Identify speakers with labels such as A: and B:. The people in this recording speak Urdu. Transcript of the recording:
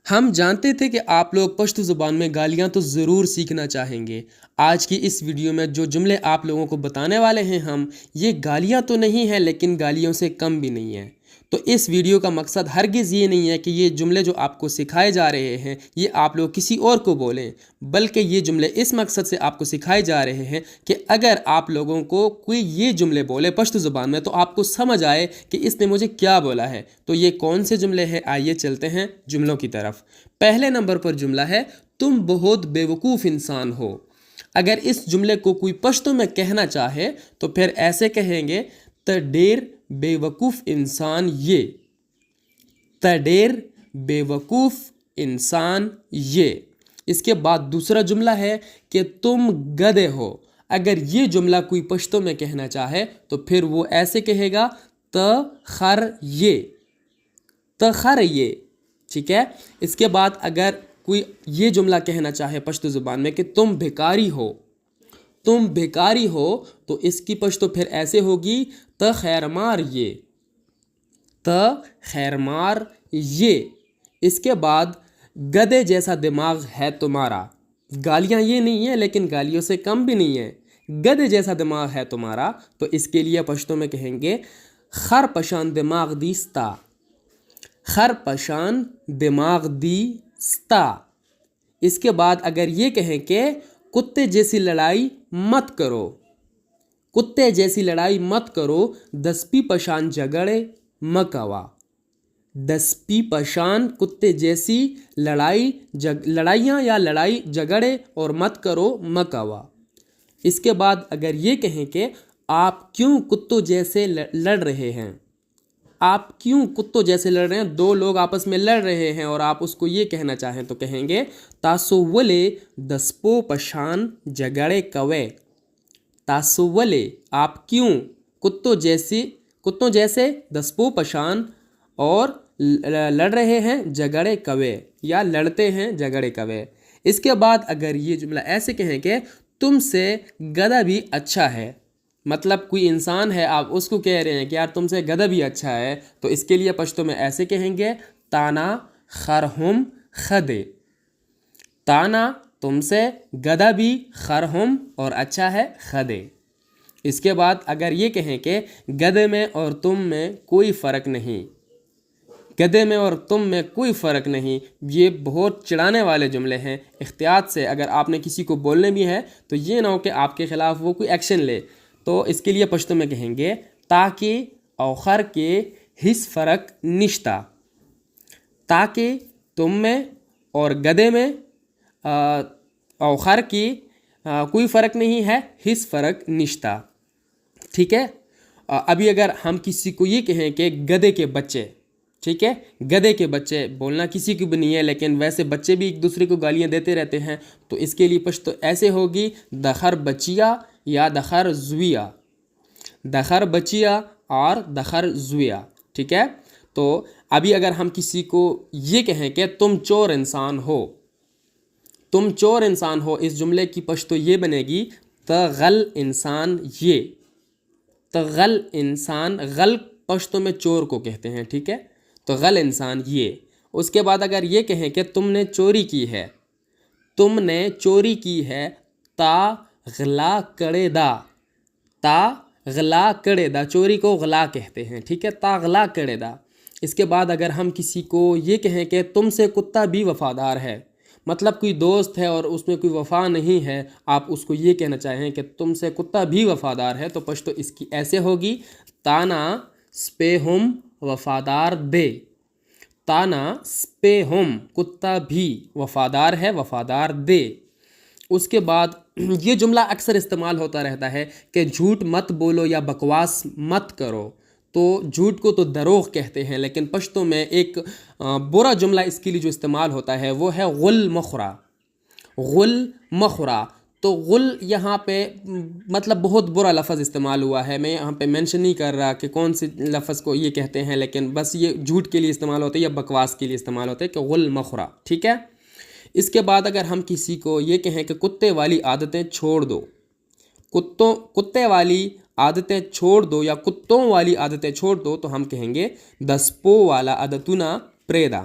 A: ہم جانتے تھے کہ آپ لوگ پشتو زبان میں گالیاں تو ضرور سیکھنا چاہیں گے۔ آج کی اس ویڈیو میں جو جملے آپ لوگوں کو بتانے والے ہیں ہم، یہ گالیاں تو نہیں ہیں لیکن گالیوں سے کم بھی نہیں ہیں۔ تو اس ویڈیو کا مقصد ہرگز یہ نہیں ہے کہ یہ جملے جو آپ کو سکھائے جا رہے ہیں یہ آپ لوگ کسی اور کو بولیں، بلکہ یہ جملے اس مقصد سے آپ کو سکھائے جا رہے ہیں کہ اگر آپ لوگوں کو کوئی یہ جملے بولے پشتو زبان میں تو آپ کو سمجھ آئے کہ اس نے مجھے کیا بولا ہے۔ تو یہ کون سے جملے ہیں؟ آئیے چلتے ہیں جملوں کی طرف۔ پہلے نمبر پر جملہ ہے تم بہت بیوقوف انسان ہو۔ اگر اس جملے کو کوئی پشتو میں کہنا چاہے تو پھر ایسے کہیں گے ت ڈیر بے وقوف انسان یہ، ت ڈیر بے وقوف انسان یہ۔ اس کے بعد دوسرا جملہ ہے کہ تم گدھے ہو۔ اگر یہ جملہ کوئی پشتو میں کہنا چاہے تو پھر وہ ایسے کہے گا ت خر یہ، ت خر یہ، ٹھیک ہے۔ اس کے بعد اگر کوئی یہ جملہ کہنا چاہے پشتو زبان میں کہ تم بھکاری ہو، تم بھکاری ہو، تو اس کی پشتو پھر ایسے ہوگی ت خیر مار یہ، ت خیر مار یہ۔ اس کے بعد گدھے جیسا دماغ ہے تمہارا۔ گالیاں یہ نہیں ہیں لیکن گالیوں سے کم بھی نہیں ہیں۔ گدھے جیسا دماغ ہے تمہارا، تو اس کے لیے پشتو میں کہیں گے خر پشان دماغ دیستا، خر پشان دماغ دیستا۔ اس کے بعد اگر یہ کہیں کہ کتے جیسی لڑائی مت کرو، کتے جیسی لڑائی مت کرو، دسپی پشان جگڑے مکوا، دسپی پشان کتے جیسی لڑائیاں یا لڑائی جگڑے اور مت کرو مکوا۔ اس کے بعد اگر یہ کہیں کہ آپ کیوں کتوں جیسے لڑ رہے ہیں، آپ کیوں کتوں جیسے لڑ رہے ہیں، دو لوگ آپس میں لڑ رہے ہیں اور آپ اس کو یہ کہنا چاہیں تو کہیں گے تاسو ولے دسپو پشان جگڑے کوے، تاسو ولے آپ کیوں کتوں جیسے دسپو پشان اور لڑ رہے ہیں جگڑے کوے، یا لڑتے ہیں جگڑے کوے۔ اس کے بعد اگر یہ جملہ ایسے کہیں کہ تم سے گدھا بھی اچھا ہے، مطلب کوئی انسان ہے آپ اس کو کہہ رہے ہیں کہ یار تم سے گدھا بھی اچھا ہے، تو اس کے لیے پشتو میں ایسے کہیں گے تانا خرہم خدے، تانا تم سے، گدھا بھی، خرہم اور اچھا ہے خدے۔ اس کے بعد اگر یہ کہیں کہ گدھے میں اور تم میں کوئی فرق نہیں، گدھے میں اور تم میں کوئی فرق نہیں، یہ بہت چڑھانے والے جملے ہیں۔ احتیاط سے اگر آپ نے کسی کو بولنے بھی ہے تو یہ نہ ہو کہ آپ کے خلاف وہ کوئی ایکشن لے، تو اس کے لیے پشتو میں کہیں گے تاکہ اوخر کے حس فرق نشتا، تاکہ تم میں اور گدھے میں اوخر کی کوئی فرق نہیں ہے، حس فرق نشتا، ٹھیک ہے۔ ابھی اگر ہم کسی کو یہ کہیں کہ گدھے کے بچے، ٹھیک ہے، گدھے کے بچے بولنا کسی کو بھی نہیں ہے لیکن ویسے بچے بھی ایک دوسرے کو گالیاں دیتے رہتے ہیں، تو اس کے لیے پشتو ایسے ہوگی دخر بچیا یا دخر زویا، دخر بچیا اور دخر زویا، ٹھیک ہے۔ تو ابھی اگر ہم کسی کو یہ کہیں کہ تم چور انسان ہو، تم چور انسان ہو، اس جملے کی پشتو یہ بنے گی تغل انسان یہ، تغل انسان، غل پشتو میں چور کو کہتے ہیں، ٹھیک ہے، تو غل انسان یہ۔ اس کے بعد اگر یہ کہیں کہ تم نے چوری کی ہے، تم نے چوری کی ہے، تا غلا کڑے دا، تا غلا کڑے دا، چوری کو غلا کہتے ہیں، ٹھیک ہے، تا غلا کڑے دا۔ اس کے بعد اگر ہم کسی کو یہ کہیں کہ تم سے کتا بھی وفادار ہے، مطلب کوئی دوست ہے اور اس میں کوئی وفا نہیں ہے، آپ اس کو یہ کہنا چاہیں کہ تم سے کتا بھی وفادار ہے، تو پشتو اس کی ایسے ہوگی تانا سپیہم وفادار دے، تانا سپیہم کتا بھی وفادار ہے، وفادار دے۔ اس کے بعد یہ جملہ اکثر استعمال ہوتا رہتا ہے کہ جھوٹ مت بولو یا بکواس مت کرو، تو جھوٹ کو تو دروغ کہتے ہیں لیکن پشتو میں ایک برا جملہ اس کے لیے جو استعمال ہوتا ہے وہ ہے غل مخرا، غل مخرا۔ تو غل یہاں پہ مطلب بہت برا لفظ استعمال ہوا ہے، میں یہاں پہ مینشن نہیں کر رہا کہ کون سے لفظ کو یہ کہتے ہیں، لیکن بس یہ جھوٹ کے لیے استعمال ہوتا ہے یا بکواس کے لیے استعمال ہوتا ہے کہ غل مخرا، ٹھیک ہے۔ اس کے بعد اگر ہم کسی کو یہ کہیں کہ کتے والی عادتیں چھوڑ دو، کتے والی عادتیں چھوڑ دو یا کتوں والی عادتیں چھوڑ دو، تو ہم کہیں گے دسپو والا عادتنا پریدا،